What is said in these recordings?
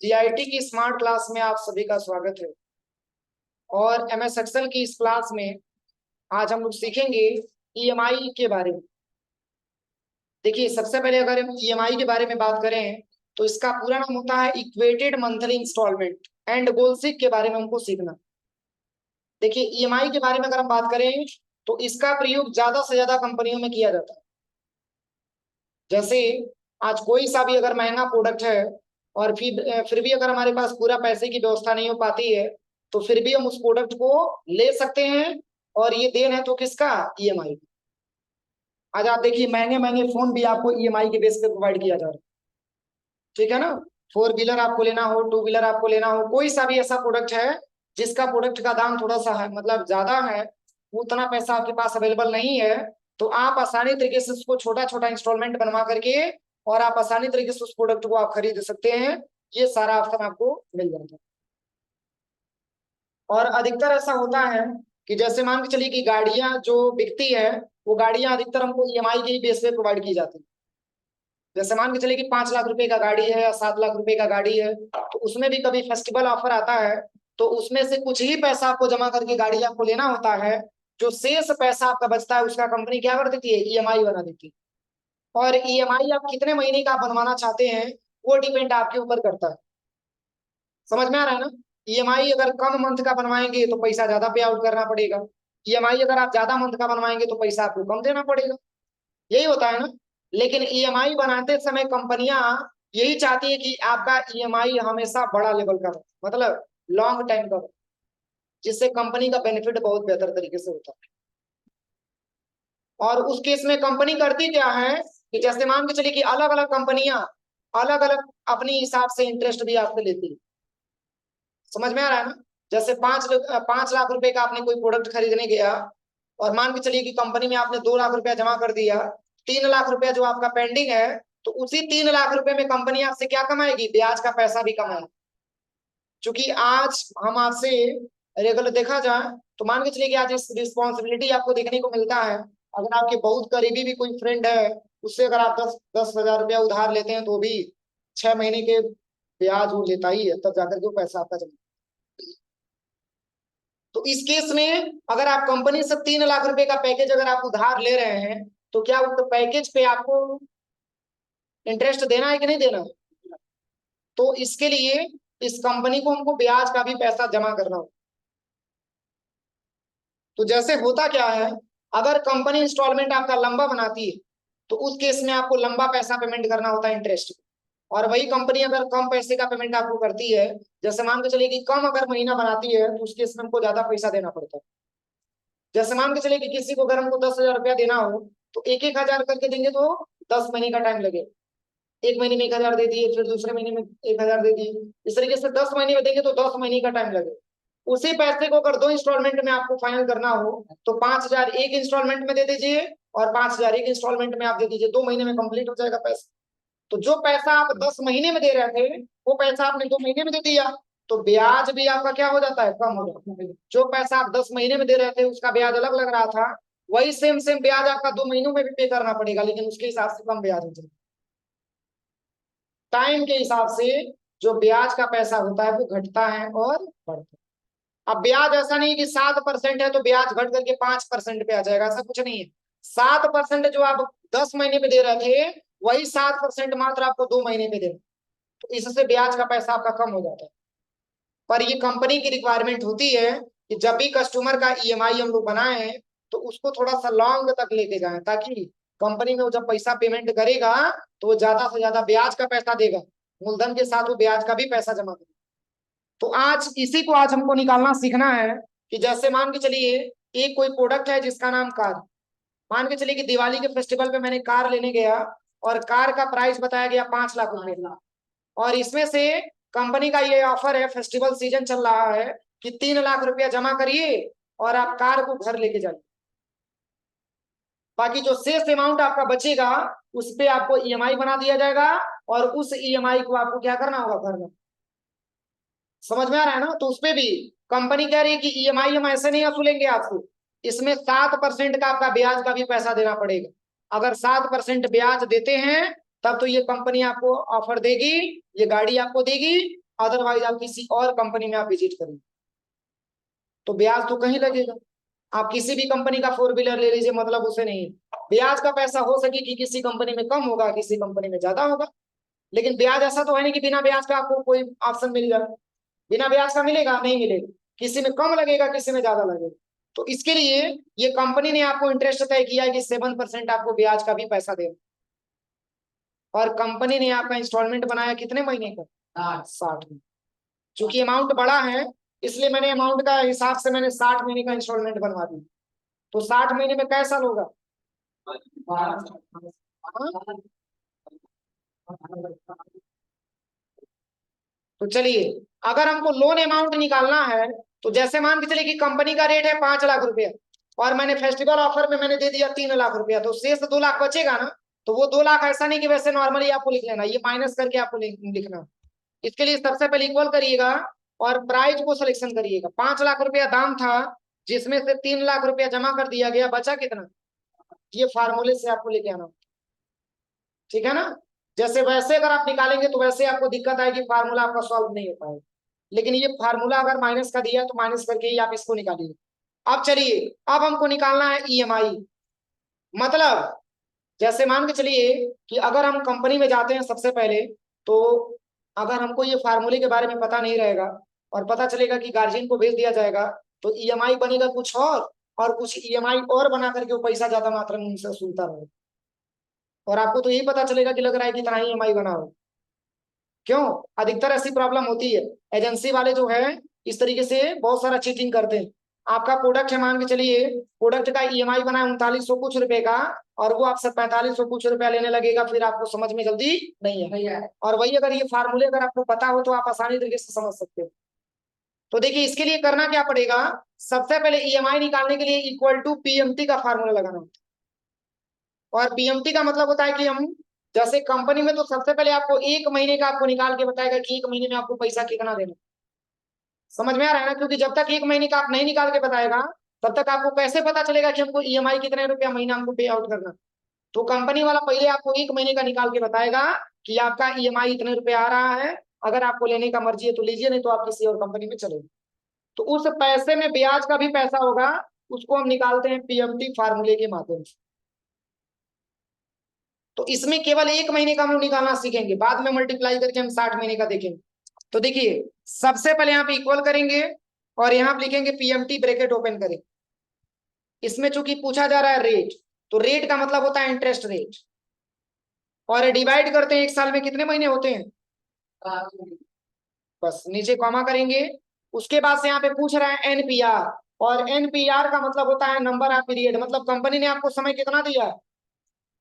CIT की smart class में आप सभी का स्वागत है। और एमएस एक्सेल की इस क्लास में आज हम लोग सीखेंगे ईएमआई के बारे में। देखिए, सबसे पहले अगर हम ईएमआई के बारे में बात करें तो इसका पूरा नाम होता है इक्वेटेड मंथली इंस्टॉलमेंट एंड गोल्सिक के बारे में हमको सीखना। देखिए, ईएमआई के बारे में अगर हम बात करें तो इसका प्रयोग ज्यादा से ज्यादा कंपनियों में किया जाता है। जैसे आज कोई सा भी अगर महंगा प्रोडक्ट है और फिर भी अगर हमारे पास पूरा पैसे की व्यवस्था नहीं हो पाती है तो फिर भी हम उस प्रोडक्ट को ले सकते हैं। और ये देन है तो किसका? ईएमआई। आज आप देखिए, महंगे महंगे फोन भी आपको ईएमआई के बेस पे प्रोवाइड किया जा रहा है। ठीक है ना? फोर व्हीलर आपको लेना हो, टू व्हीलर आपको लेना हो, कोई सा भी ऐसा प्रोडक्ट है जिसका प्रोडक्ट का दाम थोड़ा सा है, मतलब ज्यादा है, उतना पैसा आपके पास अवेलेबल नहीं है, तो आप आसानी तरीके से उसको छोटा छोटा इंस्टॉलमेंट बनवा करके और आप आसानी तरीके से उस प्रोडक्ट को आप खरीद सकते हैं। ये सारा ऑप्शन आपको मिल जाता है। और अधिकतर ऐसा होता है कि जैसे मान के चलिए कि गाड़ियां जो बिकती है वो गाड़ियां अधिकतर हमको ईएमआई के ही बेस पे प्रोवाइड की जाती है। जैसे मान के चलिए कि 5 लाख रुपए का गाड़ी है या 7 लाख रुपए का गाड़ी है, तो उसमें भी कभी फेस्टिवल ऑफर आता है तो उसमें से कुछ ही पैसा आपको जमा करके गाड़ी आपको लेना होता है। जो शेष पैसा आपका बचता है उसका कंपनी क्या कर देती है? ईएमआई बना देती है। और ईएमआई आप कितने महीने का बनवाना चाहते हैं वो डिपेंड आपके ऊपर करता है। समझ में आ रहा है ना? ईएमआई अगर कम मंथ का बनवाएंगे तो पैसा ज्यादा पे आउट करना पड़ेगा। ईएमआई अगर आप ज्यादा मंथ का बनवाएंगे तो पैसा आपको कम देना पड़ेगा। यही होता है ना? लेकिन ईएमआई बनाते समय कंपनियां यही चाहती है कि आपका ईएमआई हमेशा बड़ा लेवल का हो, मतलब लॉन्ग टाइम का हो, जिससे कंपनी का बेनिफिट बहुत बेहतर तरीके से होता है। और उस केस में कंपनी करती क्या है कि जैसे मान के चलिए कि अलग अलग कंपनियां अलग अलग अपनी हिसाब से इंटरेस्ट भी आपसे लेती है। समझ में आ रहा है ना? जैसे 5 लाख रुपए का आपने कोई प्रोडक्ट खरीदने गया और मान के चलिए कि कंपनी में आपने 2 लाख रुपया जमा कर दिया, 3 लाख रुपया जो आपका पेंडिंग है, तो उसी 3 लाख रुपए में कंपनी आपसे क्या कमाएगी? ब्याज का पैसा भी कमाएगी। क्योंकि आज हम आपसे रेगुलर देखा जाए तो मान के चलिए कि आज इस रिस्पॉन्सिबिलिटी आपको देखने को मिलता है। अगर आपके बहुत करीबी भी कोई फ्रेंड है, उससे अगर आप 10,000 रुपया उधार लेते हैं तो भी 6 महीने के ब्याज वो लेता ही है, तब जाकर के वो पैसा आपका जमा। तो इस केस में अगर आप कंपनी से 3 लाख रुपए का पैकेज अगर आप उधार ले रहे हैं तो क्या उस पैकेज पे आपको इंटरेस्ट देना है कि नहीं देना है? तो इसके लिए इस कंपनी को हमको ब्याज का भी पैसा जमा करना हो। तो जैसे होता क्या है, अगर कंपनी इंस्टॉलमेंट आपका लंबा बनाती है तो उस केस में आपको लंबा पैसा पेमेंट करना होता है, इंटरेस्ट। और वही कंपनी अगर कम पैसे का पेमेंट आपको करती है, जैसे मान के चलिए कि कम अगर महीना बनाती है तो उस केस में हमको ज्यादा पैसा देना पड़ता है। जैसे मान के चलिए कि किसी को अगर हमको 10,000 रुपया देना हो तो एक एक हजार करके देंगे तो 10 महीने का टाइम लगेगा। एक महीने में 1,000 दे दिए, फिर दूसरे महीने में 1,000 दे दिए, इस तरीके से 10 महीने में देंगे तो 10 महीने का टाइम लगेगा। उसी पैसे को अगर 2 इंस्टॉलमेंट में आपको फाइनल करना हो तो 5,000 एक इंस्टॉलमेंट में दे दीजिए और 5,000 एक इंस्टॉलमेंट में आप दे दीजिए, 2 महीने में कंप्लीट हो जाएगा पैसा। तो जो पैसा आप 10 महीने में दे रहे थे वो पैसा आपने 2 महीने में दे दिया, तो ब्याज भी आपका क्या हो जाता है? कम हो जाता है। जो पैसा आप 10 महीने में दे रहे थे उसका ब्याज अलग लग रहा था, वही सेम सेम ब्याज आपका 2 महीनों में भी पे करना पड़ेगा, लेकिन उसके हिसाब से कम ब्याज हो जाएगा। टाइम के हिसाब से जो ब्याज का पैसा होता है वो घटता है और बढ़ता है। अब ब्याज ऐसा नहीं कि 7% है तो ब्याज घट करके 5% पे आ जाएगा, ऐसा कुछ नहीं है। 7% जो आप 10 महीने पे दे रहे थे वही 7% मात्र आपको 2 महीने पे दे रहे, तो इससे ब्याज का पैसा आपका कम हो जाता है। पर ये कंपनी की रिक्वायरमेंट होती है कि जब भी कस्टमर का ईएमआई हम लोग बनाए तो उसको थोड़ा सा लॉन्ग तक लेके जाएं, ताकि कंपनी में वो जब पैसा पेमेंट करेगा तो वो ज्यादा से ज्यादा ब्याज का पैसा देगा, मूलधन के साथ वो ब्याज का भी पैसा जमा करेगा। तो आज इसी को आज हमको निकालना सीखना है कि जैसे मान के चलिए एक कोई प्रोडक्ट है जिसका नाम कार। मान के चलिए कि दिवाली के फेस्टिवल पे मैंने कार लेने गया और कार का प्राइस बताया गया 5 लाख रुपए, और इसमें से कंपनी का ये ऑफर है, फेस्टिवल सीजन चल रहा है कि 3 लाख रुपया जमा करिए और आप कार को घर लेके जाइए। बाकी जो शेष अमाउंट आपका बचेगा उस पे आपको ईएमआई बना दिया जाएगा और उस ईएमआई को आपको क्या करना होगा? भरना। समझ में आ रहा है ना? तो उसपे भी कंपनी कह रही है कि ईएमआई हम ऐसे नहीं वसूलेंगे आपको, इसमें 7% का आपका ब्याज का भी पैसा देना पड़ेगा। अगर 7% ब्याज देते हैं तब तो ये कंपनी आपको ऑफर देगी, ये गाड़ी आपको देगी, अदरवाइज आप किसी और कंपनी में आप विजिट करेंगे तो ब्याज तो कहीं लगेगा। आप किसी भी कंपनी का 4 व्हीलर ले लीजिए, मतलब उसे नहीं, ब्याज का पैसा हो सके कि किसी कंपनी में कम होगा, किसी कंपनी में ज्यादा होगा, लेकिन ब्याज ऐसा तो है नहीं कि बिना ब्याज का आपको कोई ऑप्शन मिल जाए। बिना ब्याज का मिलेगा, नहीं मिलेगा, किसी में कम लगेगा, किसी में ज्यादा लगेगा। तो इसके लिए ये कंपनी ने आपको इंटरेस्ट तय किया है कि 7% आपको ब्याज का भी पैसा देना। और कंपनी ने आपका इंस्टॉलमेंट बनाया कितने महीने का? 60 में। चूंकि अमाउंट बड़ा है इसलिए मैंने अमाउंट का हिसाब से मैंने 60 महीने का इंस्टॉलमेंट बनवा दी। तो 60 महीने में कैसा होगा? तो चलिए, अगर हमको लोन अमाउंट निकालना है तो जैसे मान के चलिए कि कंपनी का रेट है 5 लाख रुपया और मैंने फेस्टिवल ऑफर में मैंने दे दिया 3 लाख रुपया, तो शेष 2 लाख बचेगा ना। तो वो 2 लाख ऐसा नहीं कि वैसे नॉर्मली आपको लिख लेना, ये माइनस करके आपको लिखना। इसके लिए सबसे पहले इक्वल करिएगा और प्राइस को सिलेक्शन करिएगा। 5 लाख रुपया दाम था जिसमें से 3 लाख रुपया जमा कर दिया गया, बचा कितना? ये फार्मूले से आपको लेके आना, ठीक है ना। जैसे वैसे अगर आप निकालेंगे तो वैसे आपको दिक्कत आएगी, फार्मूला आपका सॉल्व नहीं हो पाएगा। लेकिन ये फार्मूला अगर माइनस का दिया है तो माइनस करके ही आप इसको निकालिए। अब चलिए, अब हमको निकालना है ईएमआई। मतलब जैसे मान के चलिए कि अगर हम कंपनी में जाते हैं सबसे पहले, तो अगर हमको ये फार्मूले के बारे में पता नहीं रहेगा और पता चलेगा कि गार्जियन को भेज दिया जाएगा, तो ईएमआई बनेगा कुछ और कुछ ईएमआई और बना करके वो पैसा ज्यादा मात्रा में उनसे वसूलता रहेगा। और आपको तो यही पता चलेगा कि लग रहा है कि इतना ही ईएमआई बना हो। क्यों? अधिकतर ऐसी प्रॉब्लम होती है, एजेंसी वाले जो है इस तरीके से बहुत सारा चीटिंग करते हैं। आपका प्रोडक्ट है, मान के चलिए प्रोडक्ट का ईएमआई बना है 3900 कुछ रुपए का, और वो आपसे 4500 कुछ रुपया लेने लगेगा, फिर आपको समझ में जल्दी नहीं है। और वही अगर ये फार्मूले अगर आपको पता हो तो आप आसानी तरीके से समझ सकते हो। तो देखिए, इसके लिए करना क्या पड़ेगा, सबसे पहले ईएमआई निकालने के लिए इक्वल टू पीएमटी का फार्मूला लगाना होता है। और पीएमटी का मतलब होता है कि हम जैसे कंपनी में तो सबसे पहले आपको 1 महीने का आपको निकाल के बताएगा कि 1 महीने में आपको पैसा कितना देना। समझ में आ रहा है ना? क्योंकि जब तक 1 महीने का आप नहीं निकाल के बताएगा तब तक आपको कैसे पता चलेगा कि हमको ईएमआई कितने रुपया महीना हमको पे आउट करना। तो कंपनी वाला पहले आपको 1 महीने का निकाल के बताएगा कि आपका ईएमआई इतने रुपया आ रहा है, अगर आपको लेने का मर्जी है तो लीजिए, नहीं तो आप किसी और कंपनी में चले। तो उस पैसे में ब्याज का भी पैसा होगा, उसको हम निकालते हैं पीएमटी फार्मूले के माध्यम से। तो इसमें केवल 1 महीने का हम लोग निकालना सीखेंगे, बाद में मल्टीप्लाई करके हम 60 महीने का देखेंगे। तो देखिए, सबसे पहले यहाँ पे इक्वल करेंगे और यहाँ पे लिखेंगे पीएमटी, ब्रैकेट ओपन करें। इसमें चूंकि पूछा जा रहा है रेट, तो रेट का मतलब होता है इंटरेस्ट रेट, और डिवाइड करते हैं 1 साल में कितने महीने होते हैं? बस नीचे कॉमा करेंगे। उसके बाद से यहाँ पे पूछ रहा है एनपीआर, और एनपीआर का मतलब होता है नंबर ऑफ पीरियड, मतलब कंपनी ने आपको समय कितना दिया?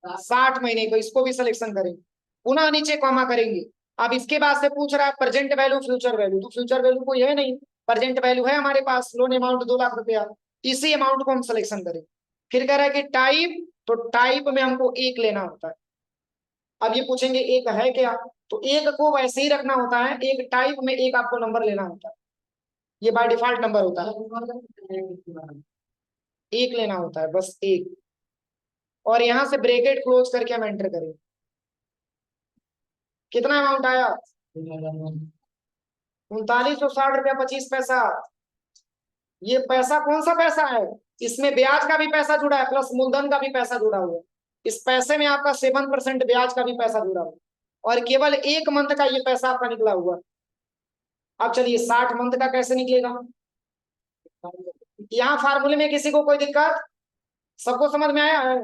60 महीने को, इसको भी सिलेक्शन करेंगे। पुनः नीचे कॉमा करेंगे। अब इसके बाद से पूछ रहा है प्रेजेंट वैल्यू, फ्यूचर वैल्यू, तो फ्यूचर वैल्यू कोई है नहीं, प्रेजेंट वैल्यू है हमारे पास, लोन अमाउंट 2 लाख रुपया, इसी अमाउंट को हम सिलेक्शन करें। फिर कह रहा है कि टाइप, तो टाइप में हमको एक लेना होता है। अब ये पूछेंगे एक है क्या, तो एक को वैसे ही रखना होता है, एक टाइप में एक आपको नंबर लेना होता है, ये बाय डिफॉल्ट नंबर होता है, एक लेना होता है, बस एक। और यहां से ब्रैकेट क्लोज करके हम एंटर करें। कितना अमाउंट आया? 3960 रुपया 25 पैसा। ये पैसा कौन सा पैसा है? इसमें ब्याज का भी पैसा जुड़ा है प्लस मूलधन का भी पैसा जुड़ा हुआ है। इस पैसे में आपका 7% ब्याज का भी पैसा जुड़ा हुआ है, और केवल 1 मंथ का ये पैसा आपका निकला हुआ। अब चलिए 60 मंथ का कैसे निकलेगा? यहाँ फार्मूले में किसी को कोई दिक्कत? सबको समझ में आया है?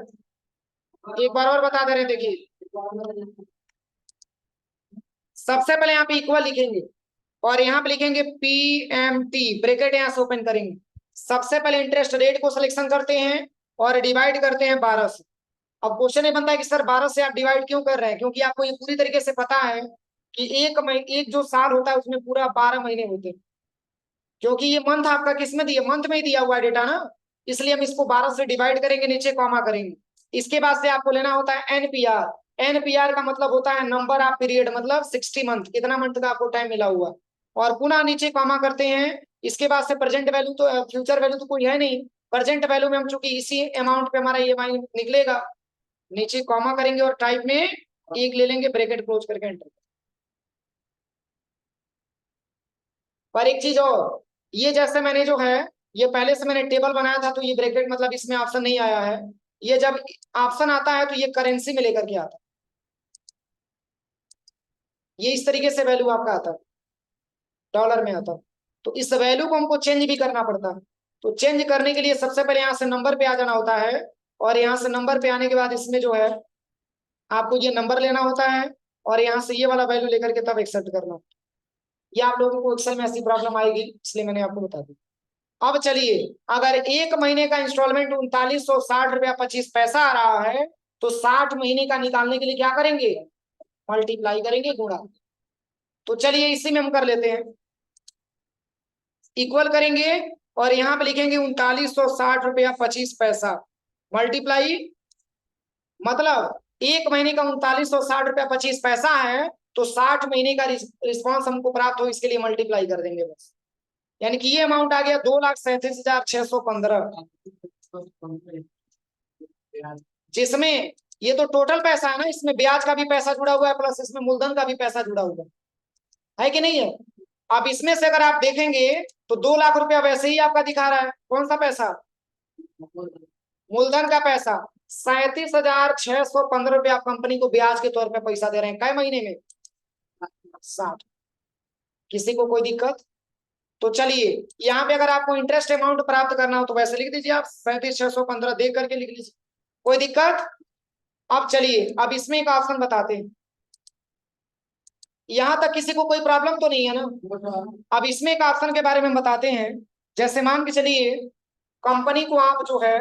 एक बार और बता दे रहे हैं, देखिए। सबसे पहले यहाँ पे इक्वल लिखेंगे और यहाँ पे लिखेंगे पीएमटी, ब्रैकेट यहाँ से ओपन करेंगे। सबसे पहले इंटरेस्ट रेट को सिलेक्शन करते हैं और डिवाइड करते हैं 12 से। अब क्वेश्चन ये बनता है कि सर 12 से आप डिवाइड क्यों कर रहे हैं? क्योंकि आपको ये पूरी तरीके से पता है कि एक जो साल होता है उसमें पूरा 12 महीने होते हैं। क्योंकि ये मंथ आपका किसमें दिया, मंथ में ही दिया हुआ है डेटा ना, इसलिए हम इसको 12 से डिवाइड करेंगे, नीचे कॉमा करेंगे। इसके बाद से आपको लेना होता है एनपीआर। एनपीआर का मतलब होता है नंबर ऑफ पीरियड, मतलब 60 मंथ, कितना मंथ का आपको टाइम मिला हुआ। और पुनः नीचे कॉमा करते हैं। इसके बाद से प्रेजेंट वैल्यू, तो फ्यूचर वैल्यू तो कोई है नहीं, प्रेजेंट वैल्यू में हम चूंकि इसी अमाउंट पे हमारा ईएमआई निकलेगा, नीचे कॉमा करेंगे और टाइप में एक ले लेंगे, ब्रैकेट क्लोज करके एंटर। पर एक चीज और, ये जैसे मैंने जो है, ये पहले से मैंने टेबल बनाया था, तो ये ब्रैकेट मतलब इसमें ऑप्शन नहीं आया है। ये जब ऑप्शन आता है तो ये करेंसी में लेकर के आता है, ये इस तरीके से वैल्यू आपका आता है, डॉलर में आता है। तो इस वैल्यू को हमको चेंज भी करना पड़ता है। तो चेंज करने के लिए सबसे पहले यहाँ से नंबर पे आ जाना होता है, और यहाँ से नंबर पे आने के बाद इसमें जो है आपको ये नंबर लेना होता है, और यहाँ से ये वाला वैल्यू लेकर के तब एक्सेप्ट करना। ये आप लोगों को एक्सेल में ऐसी प्रॉब्लम आएगी, इसलिए मैंने आपको बता दी। अब चलिए, अगर एक महीने का इंस्टॉलमेंट 3960 रुपया 25 पैसा आ रहा है, तो 60 महीने का निकालने के लिए क्या करेंगे, मल्टीप्लाई करेंगे, गुणा। तो चलिए इसी में हम कर लेते हैं, इक्वल करेंगे, और यहाँ पे लिखेंगे 3960 रुपया 25 पैसा मल्टीप्लाई, मतलब एक महीने का 3960 रुपया 25 पैसा है, तो 60 महीने का रिस्पॉन्स हमको प्राप्त हो, इसके लिए मल्टीप्लाई कर देंगे बस। यानी कि ये अमाउंट आ गया 2,37,615, जिसमें ये तो टोटल पैसा है ना, इसमें ब्याज का भी पैसा जुड़ा हुआ है, प्लस इसमें मूलधन का भी पैसा जुड़ा हुआ है कि नहीं है। अब इसमें से अगर आप देखेंगे तो 2 लाख रुपया वैसे ही आपका दिखा रहा है, कौन सा पैसा, मूलधन का पैसा। 37,615 रुपया आप कंपनी को ब्याज के तौर पे पैसा दे रहे हैं, कई महीने में, 60। किसी को कोई दिक्कत? तो चलिए, यहाँ पे अगर आपको इंटरेस्ट अमाउंट प्राप्त करना हो तो वैसे लिख दीजिए, आप 37,615 दे करके लिख लीजिए, कोई दिक्कत? अब चलिए, अब इसमें एक ऑप्शन बताते हैं, यहां तक किसी को कोई प्रॉब्लम तो नहीं है ना। अब इसमें एक ऑप्शन के बारे में बताते हैं, जैसे मान के चलिए कंपनी को आप जो है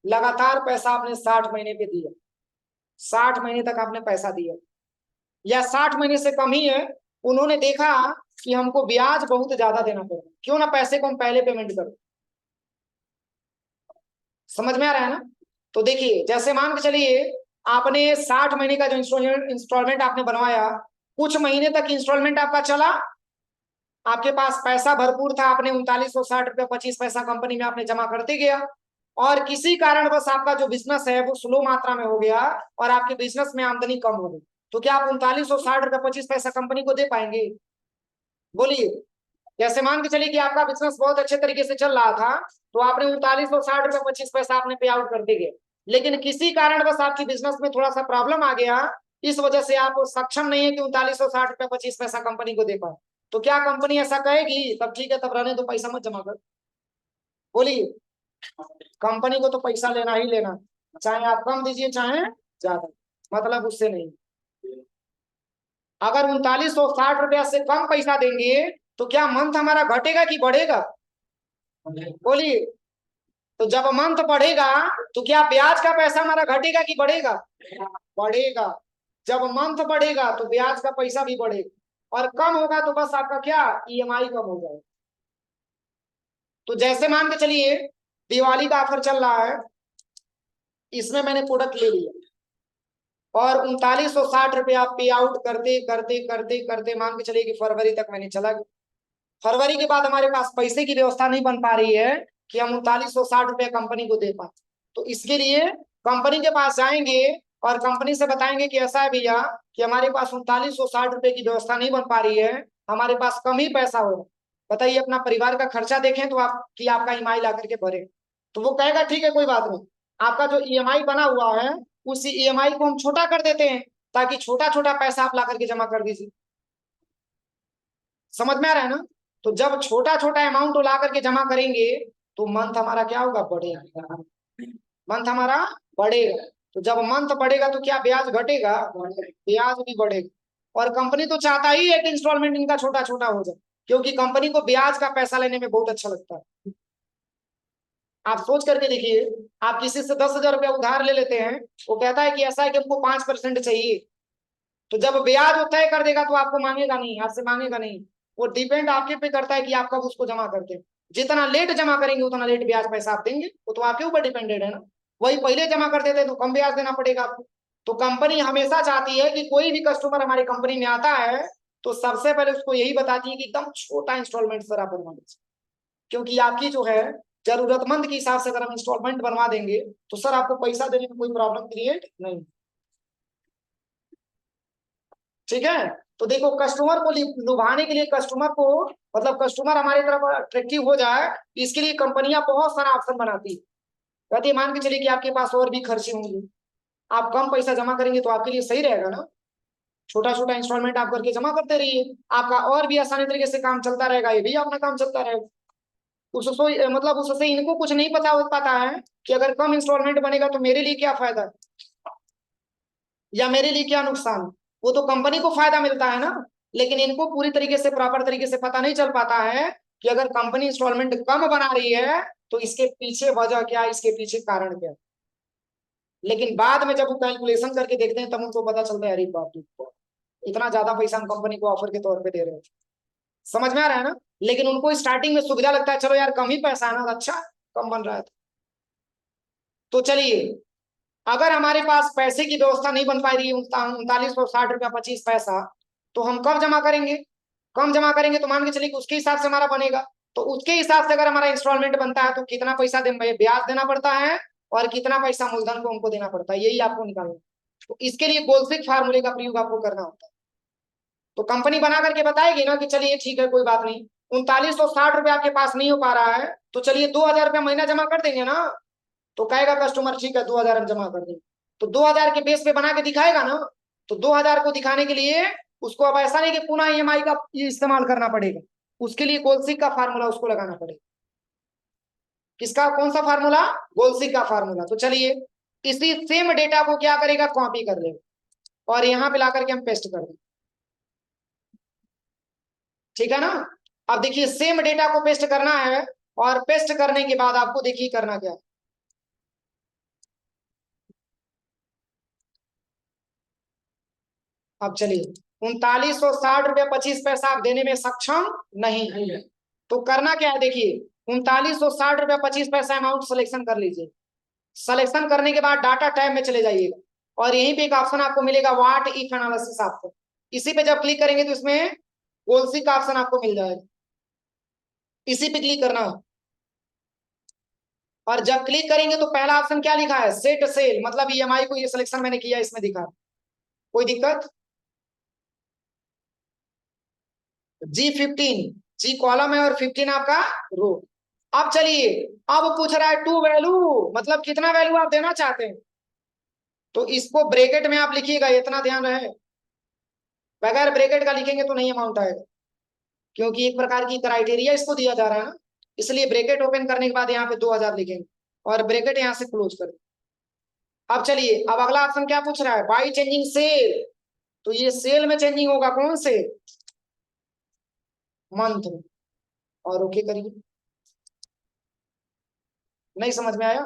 लगातार पैसा आपने 60 महीने पे दिया, 60 महीने तक आपने पैसा दिया, या 60 महीने से कम ही है, उन्होंने देखा कि हमको ब्याज बहुत ज्यादा देना पड़ेगा, क्यों ना पैसे को हम पहले पेमेंट करें। समझ में आ रहा है ना। तो देखिए, जैसे मान के चलिए आपने 60 महीने का जो इंस्टॉलमेंट आपने बनवाया, कुछ महीने तक इंस्टॉलमेंट आपका चला, आपके पास पैसा भरपूर था, आपने 3960 रुपया 25 पैसा कंपनी में आपने जमा करते गया, और किसी कारण बस आपका जो बिजनेस है वो स्लो मात्रा में हो गया, और आपके बिजनेस में आमदनी कम हो गई, तो क्या आप 3960 रुपया 25 पैसा कंपनी को दे पाएंगे? बोलिए। जैसे मान के चलिए कि आपका बिजनेस बहुत अच्छे तरीके से चल रहा था, तो आपने 3960 रुपया 25 पैसा आपने पे आउट कर दिए, लेकिन किसी कारण बस आपकी बिजनेस में थोड़ा सा प्रॉब्लम आ गया, इस वजह से आप सक्षम नहीं है कि 3960 रुपया 25 पैसा कंपनी को दे पाए, तो क्या कंपनी ऐसा कहेगी तब ठीक है, तब रहने दो, पैसा मत जमा कर? बोलिए। कंपनी को तो पैसा लेना ही लेना, चाहे आप कम दीजिए चाहे ज्यादा, मतलब उससे नहीं। अगर 3960 रुपया से कम पैसा देंगे तो क्या मंथ हमारा घटेगा कि बढ़ेगा? बोलिए। तो जब मंथ बढ़ेगा तो क्या ब्याज का पैसा हमारा घटेगा कि बढ़ेगा? बढ़ेगा। जब मंथ बढ़ेगा तो ब्याज का पैसा भी बढ़ेगा, और कम होगा तो बस आपका क्या, ईएमआई कम हो जाएगा। तो जैसे मान के चलिए दिवाली का ऑफर चल रहा है, इसमें मैंने प्रोडक्ट ले लिया, और 3960 रुपया पे आउट करते करते करते करते मान के चलिए कि फरवरी तक मैंने चला गया। फरवरी के बाद हमारे पास पैसे की व्यवस्था नहीं बन पा रही है कि हम 3960 रुपया कंपनी को दे पाए, तो इसके लिए कंपनी के पास जाएंगे और कंपनी से बताएंगे कि ऐसा है भैया कि हमारे पास 3960 रुपये की व्यवस्था नहीं बन पा रही है, हमारे पास कम ही पैसा हो, बताइए अपना परिवार का खर्चा देखें तो आप कि आपका ईएमआई ला करके भरे। तो वो कहेगा ठीक है कोई बात नहीं, आपका जो ईएमआई बना हुआ है उसी ईएमआई को हम छोटा कर देते हैं, ताकि छोटा छोटा पैसा आप ला करके जमा कर दीजिए। समझ में आ रहा है ना। तो जब छोटा छोटा अमाउंट ला करके जमा करेंगे तो मंथ हमारा क्या होगा, बढ़ेगा, मंथ हमारा बढ़ेगा। तो जब मंथ बढ़ेगा तो क्या ब्याज घटेगा? ब्याज भी बढ़ेगा। और कंपनी तो चाहता ही है कि इंस्टॉलमेंट इनका छोटा छोटा हो जाए, क्योंकि कंपनी को ब्याज का पैसा लेने में बहुत अच्छा लगता है। आप सोच करके देखिए, आप किसी से 10,000 रुपया उधार ले लेते हैं, वो कहता है कि ऐसा है कि हमको 5% चाहिए, तो जब ब्याज वो तय कर देगा तो आपको मांगेगा नहीं, आपसे मांगेगा नहीं। वो डिपेंड आपके पे करता है कि आप कब उसको जमा करते हैं, जितना लेट जमा करेंगे उतना लेट ब्याज पैसा आप देंगे, वो तो आपके ऊपर डिपेंडेड है ना। वही पहले जमा कर देते तो कम ब्याज देना पड़ेगा आपको। तो कंपनी हमेशा चाहती है कि कोई भी कस्टमर हमारी कंपनी में आता है तो सबसे पहले उसको यही बताती है कि एकदम छोटा इंस्टॉलमेंट सर आप बनवा दीजिए, क्योंकि आपकी जो है जरूरतमंद के हिसाब से अगर हम इंस्टॉलमेंट बनवा देंगे तो सर आपको पैसा देने में कोई प्रॉब्लम क्रिएट नहीं। ठीक है। तो देखो कस्टमर को लुभाने के लिए, कस्टमर को मतलब कस्टमर हमारी तरफ अट्रैक्टिव हो जाए, इसके लिए कंपनियां बहुत सारा ऑप्शन बनाती है। कहती है मान के चलिए कि आपके पास और भी खर्चे होंगे, आप कम पैसा जमा करेंगे तो आपके लिए सही रहेगा ना, छोटा छोटा इंस्टॉलमेंट आप करके जमा करते रहिए, आपका और भी आसानी तरीके से काम चलता रहेगा, ये भी अपना काम चलता रहेगा। उससे मतलब उससे इनको कुछ नहीं पता हो पाता है कि अगर कम इंस्टॉलमेंट बनेगा तो मेरे लिए क्या फायदा या मेरे लिए क्या नुकसान। वो तो कंपनी को फायदा मिलता है ना, लेकिन इनको पूरी तरीके से प्रॉपर तरीके से पता नहीं चल पाता है कि अगर कंपनी इंस्टॉलमेंट कम बना रही है तो इसके पीछे वजह क्या, इसके पीछे कारण क्या। लेकिन बाद में जब वो कैलकुलेशन करके देखते हैं तब उनको पता चलता है अरे बाप रे, इतना ज्यादा पैसा हम कंपनी को ऑफर के तौर पे दे रहे हैं। समझ में आ रहा है ना। लेकिन उनको स्टार्टिंग में सुविधा लगता है, चलो यार कम ही पैसा है ना, अच्छा कम बन रहा है। तो चलिए, अगर हमारे पास पैसे की व्यवस्था नहीं बन पा रही है 3960 रुपया 25 पैसा, तो हम कब जमा करेंगे। कम जमा करेंगे तो मान के चलिए कि उसके हिसाब से हमारा बनेगा। तो उसके हिसाब से अगर हमारा इंस्टॉलमेंट बनता है तो कितना पैसा ब्याज देना पड़ता है और कितना पैसा मूलधन को हमको देना पड़ता है, यही आपको निकालना है। तो इसके लिए गोल्सिक फार्मूले का प्रयोग आपको करना होता है। तो कंपनी बना करके बताएगी ना कि चलिए ठीक है कोई बात नहीं, 3960 रुपया आपके पास नहीं हो पा रहा है तो चलिए 2000 रुपया महीना जमा कर देंगे ना। तो कहेगा कस्टमर ठीक है 2000 हम जमा कर देंगे। तो 2000 के बेस पे बना के दिखाएगा ना। तो 2000 को दिखाने के लिए उसको अब ऐसा नहीं कि पुनः ईएमआई का इस्तेमाल करना पड़ेगा, उसके लिए गोल्सिक का फार्मूला उसको लगाना पड़ेगा। किसका, कौन सा फार्मूला, गोल्सिक का फार्मूला। तो चलिए इसी सेम डेटा को क्या करेगा, कॉपी कर लेगा और यहां पे ला करके हम पेस्ट कर देंगे। ठीक है ना। अब देखिए सेम डेटा को पेस्ट करना है और पेस्ट करने के बाद आपको देखिए करना क्या है। अब चलिए 3960 रुपया 25 पैसा आप देने में सक्षम नहीं है, तो करना क्या है, देखिए 3960 रुपया 25 पैसा अमाउंट सिलेक्शन कर लीजिए। सिलेक्शन करने के बाद डाटा टैब में चले जाइएगा और यहीं पे एक ऑप्शन आपको मिलेगा व्हाट इफ एनालिसिस आपको, इसी पे जब क्लिक करेंगे तो इसमें गोल्सी का ऑप्शन आपको मिल जाएगा, इसी पे क्लिक करना है। और जब क्लिक करेंगे तो पहला ऑप्शन क्या लिखा है, सेट सेल, मतलब ईएमआई को ये सिलेक्शन मैंने किया इसमें दिखा, कोई दिक्कत। G15, जी कॉलम है और 15 आपका रो। अब चलिए, अब पूछ रहा है टू वैल्यू, मतलब कितना वैल्यू आप देना चाहते हैं। तो इसको ब्रैकेट में आप लिखिएगा, इतना ध्यान रहे, बगैर ब्रैकेट का लिखेंगे तो नहीं अमाउंट आएगा, क्योंकि एक प्रकार की क्राइटेरिया इसको दिया जा रहा है ना। इसलिए ब्रैकेट ओपन करने के बाद यहाँ पे 2000 लिखेंगे और ब्रैकेट यहाँ से क्लोज करें। अब चलिए, अब अगला ऑप्शन क्या पूछ रहा है, बाई चेंजिंग सेल। तो ये सेल में चेंजिंग होगा, कौन से, मंथ में, और ओके करिए। नहीं समझ में आया।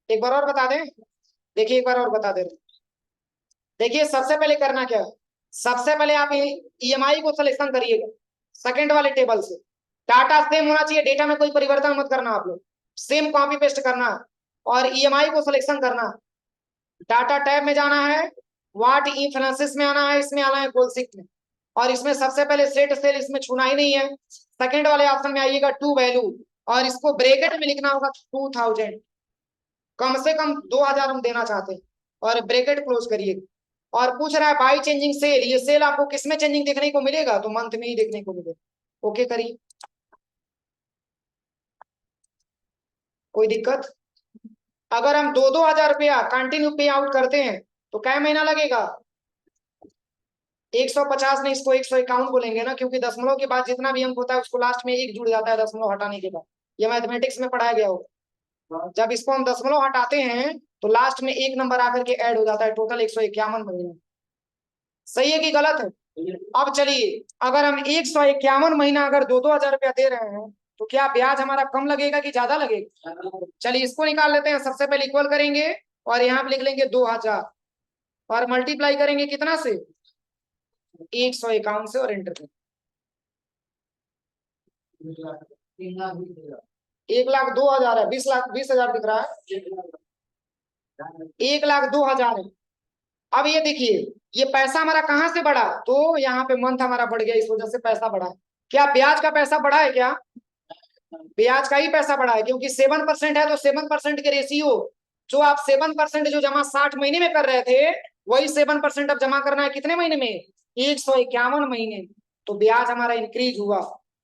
एक बार और बता दें, देखिए एक बार और बता दे रहे। देखिए सबसे पहले करना क्या है, सबसे पहले आप ईएमआई को सिलेक्शन करिएगा सेकंड वाले टेबल से। डाटा सेम होना चाहिए, डेटा में कोई परिवर्तन मत करना आप लोग, सेम कॉपी पेस्ट करना और ईएमआई को सिलेक्शन करना। डाटा टैब में जाना है, व्हाट ई फाइनेंसिस में आना है, इसमें आना है गोल्सिक में, और इसमें सबसे पहले सेट सेल इसमें छूना ही नहीं है। सेकंड वाले ऑप्शन में आइएगा टू वैल्यू और इसको ब्रैकेट में लिखना होगा 2000, कम से कम 2000 हम देना चाहते हैं और ब्रैकेट क्लोज करिए। और पूछ रहा है बाई चेंजिंग सेल, ये सेल आपको किस में चेंजिंग देखने को मिलेगा, तो मंथ में ही देखने को मिलेगा, ओके करिए। कोई दिक्कत। अगर हम 2-2 हजार रुपया कंटिन्यू पे आउट करते हैं तो क्या महीना लगेगा, 150 नहीं, इसको 151 बोलेंगे ना, क्योंकि दशमलव के बाद जितना भी अंक होता है उसको लास्ट में एक जुड़ जाता है दशमलव हटाने के बाद, ये मैथमेटिक्स में पढ़ाया गया होगा। जब इसको हम दशमलव हटाते हैं तो लास्ट में एक नंबर आकर के ऐड हो जाता है, टोटल 151 महीने। सही है कि गलत है। अब चलिए, अगर हम 151 महीना अगर 2-2 हजार रुपया दे रहे हैं तो क्या ब्याज हमारा कम लगेगा कि ज्यादा लगेगा। चलिए इसको निकाल लेते हैं, सबसे पहले इक्वल करेंगे और यहाँ पे लिख लेंगे 2000 और मल्टीप्लाई करेंगे कितना से, 151 से, और एंटर करें। 1,02,000 है, 20,20,000 दिख रहा है, 1,02,000 है। अब ये देखिए, ये पैसा हमारा कहाँ से बढ़ा, तो यहाँ पे मंथ हमारा बढ़ गया, इस वजह से पैसा बढ़ा है। क्या ब्याज का पैसा बढ़ा है क्या, ब्याज का ही पैसा बढ़ा है, क्योंकि 7% है तो 7% के रेशियो, जो आप 7% जो जमा 60 महीने में कर रहे थे, वही 7% अब जमा करना है कितने महीने में, 151 महीने। तो ब्याज हमारा इंक्रीज हुआ,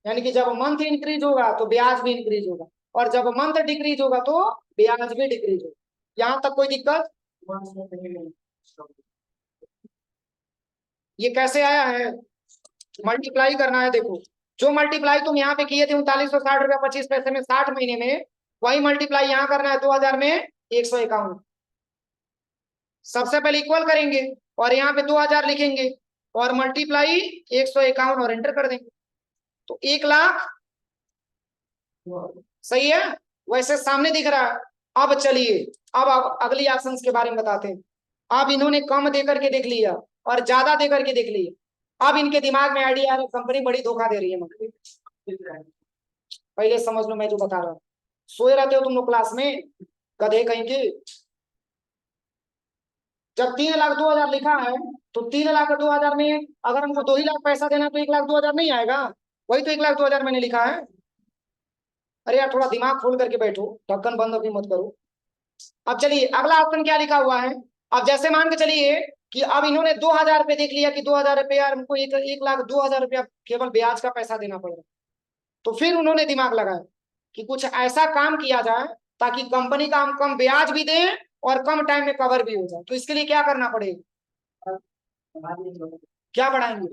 यानी कि जब मंथ इंक्रीज होगा तो ब्याज भी इंक्रीज होगा, और जब मंथ डिक्रीज होगा तो ब्याज भी डिक्रीज होगा। यहां तक कोई दिक्कत? ये कैसे आया है? मल्टीप्लाई करना है। देखो, जो मल्टीप्लाई तुम यहाँ पे किए थे 3960 रुपया 25 पैसे में 60 महीने में, वही मल्टीप्लाई यहाँ करना है 2000 में 151। सबसे पहले इक्वल करेंगे और यहाँ पे 2000 लिखेंगे और मल्टीप्लाई 151 और एंटर कर देंगे, तो 1 लाख। सही है, वैसे सामने दिख रहा है। अब चलिए, अब अगली ऑप्शन के बारे में बताते हैं। अब इन्होंने कम दे करके देख लिया और ज्यादा दे करके देख लिया। अब इनके दिमाग में आइडिया है, कंपनी बड़ी धोखा दे रही है मुझे। पहले समझ लो मैं जो बता रहा हूँ। सोए रहते हो तुम लोग क्लास में, गधे कहीं के। जब 3,02,000 लिखा है, तो 3,02,000 में अगर हमको 2 ही लाख पैसा देना तो 1,02,000 नहीं आएगा? वही तो 1,02,000 मैंने लिखा है। अरे यार, थोड़ा दिमाग खोल करके बैठो, ढक्कन बंद अभी मत करो। अब चलिए, अगला ऑप्शन क्या लिखा हुआ है। अब जैसे मान के चलिए कि अब इन्होंने 2,000 रुपये देख लिया कि 2,000 रुपये यार हमको 1,02,000 रुपया केवल ब्याज का पैसा देना पड़ेगा। तो फिर उन्होंने दिमाग लगाया कि कुछ ऐसा काम किया जाए ताकि कंपनी का हम कम ब्याज भी दें और कम टाइम में कवर भी हो जाए। तो इसके लिए क्या करना पड़ेगा? क्या बढ़ाएंगे?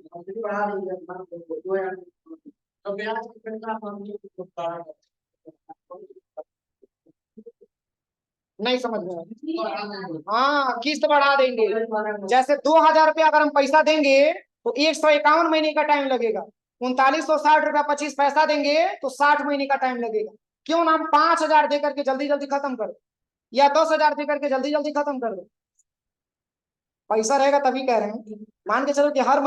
नहीं समझ में आया। हाँ, किस्त बढ़ा देंगे। जैसे 2,000 रुपया अगर हम पैसा देंगे तो 151 महीने का टाइम लगेगा। 3960 रुपया 25 पैसा देंगे तो 60 महीने का टाइम लगेगा। क्यों ना हम 5,000 दे करके जल्दी जल्दी खत्म कर, या 10,000 दे करके जल्दी जल्दी खत्म कर दो। पैसा रहेगा तभी कह रहे हैं। मान के चलो कि हर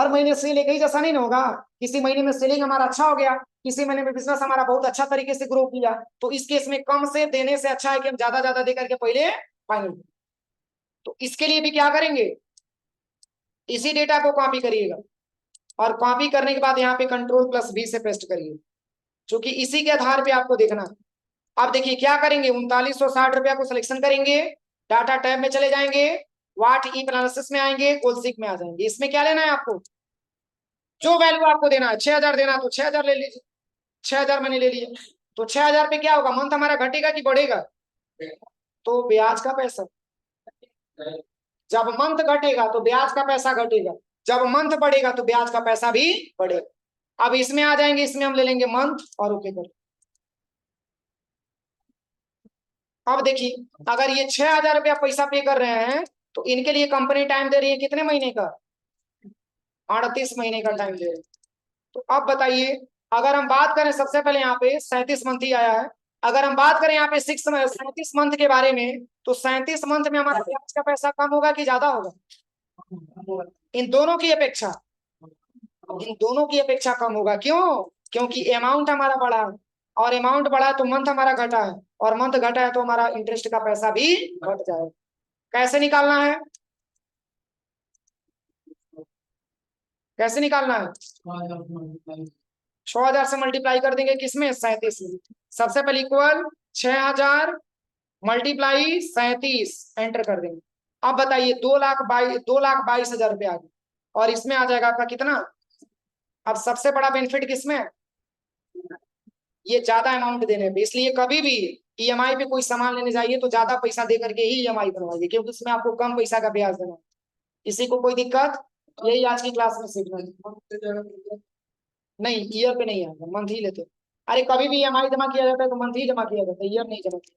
महीने सेल एक ही जैसा नहीं ना होगा। किसी महीने में सेलिंग हमारा अच्छा हो गया, किसी महीने में बिजनेस हमारा बहुत अच्छा तरीके से ग्रो किया, तो इस केस में कम से देने से अच्छा है कि हम ज्यादा ज्यादा दे करके पहले फाइनल। तो इसके लिए भी क्या करेंगे, इसी डेटा को कॉपी करिएगा और कॉपी करने के बाद यहाँ पे Ctrl+V से पेस्ट करिए, क्योंकि इसी के आधार पे आपको देखना है। अब देखिए क्या करेंगे, 3960 रुपया को सिलेक्शन करेंगे, डाटा टैब में चले जाएंगे, वाट ई एनालिसिस में आएंगे, कोलसिक में आ जाएंगे। इसमें क्या लेना है आपको, जो वैल्यू आपको देना है। 6,000 देना तो 6,000 ले लीजिए। 6,000 मैंने ले लिया, तो 6,000 पे क्या होगा, मंथ हमारा घटेगा कि बढ़ेगा? तो ब्याज का पैसा, जब मंथ घटेगा तो ब्याज का पैसा घटेगा, जब मंथ बढ़ेगा तो ब्याज का पैसा भी बढ़ेगा। अब इसमें आ जाएंगे, इसमें हम ले लेंगे मंथ और ओके कर। अब देखिए, अगर ये 6,000 रुपया पैसा पे कर रहे हैं तो इनके लिए कंपनी टाइम दे रही है कितने महीने का, 38 महीने का टाइम दे रही है। तो अब बताइए, अगर हम बात करें, सबसे पहले यहाँ पे 37 मंथ ही आया है। अगर हम बात करें यहाँ पे 37 मंथ के बारे में, तो 37 मंथ में हमारा ब्याज का पैसा कम होगा कि ज्यादा होगा? इन दोनों की अपेक्षा, इन दोनों की अपेक्षा कम होगा। क्यों? क्योंकि अमाउंट हमारा बढ़ा है, और अमाउंट बढ़ा है तो मंथ हमारा घटा है, और मंथ घटा है तो हमारा इंटरेस्ट का पैसा भी घट जाएगा। कैसे निकालना है, कैसे निकालना है? 6,000 से मल्टीप्लाई कर देंगे किसमें, 37 में। सबसे पहले इक्वल 6,000 मल्टीप्लाई 37, एंटर कर देंगे। अब बताइए, 2,22,000 रुपये आ गए, और इसमें आ जाएगा आपका कितना? अब सबसे बड़ा बेनिफिट किसमें है, ये ज्यादा अमाउंट देने पे। इसलिए कभी भी ईएमआई पे कोई सामान लेने जाइए तो ज्यादा पैसा दे करके ही ईएमआई बनवाइए, क्योंकि इसमें आपको कम पैसा का ब्याज देना है। इसी को कोई दिक्कत? यही आज की क्लास में सीखना है। नहीं, ईयर पे नहीं आएगा, मंथ ही लेते। अरे कभी भी ईएमआई जमा किया जाता है तो मंथ ही जमा किया जाता है, ईयर नहीं जमा किया।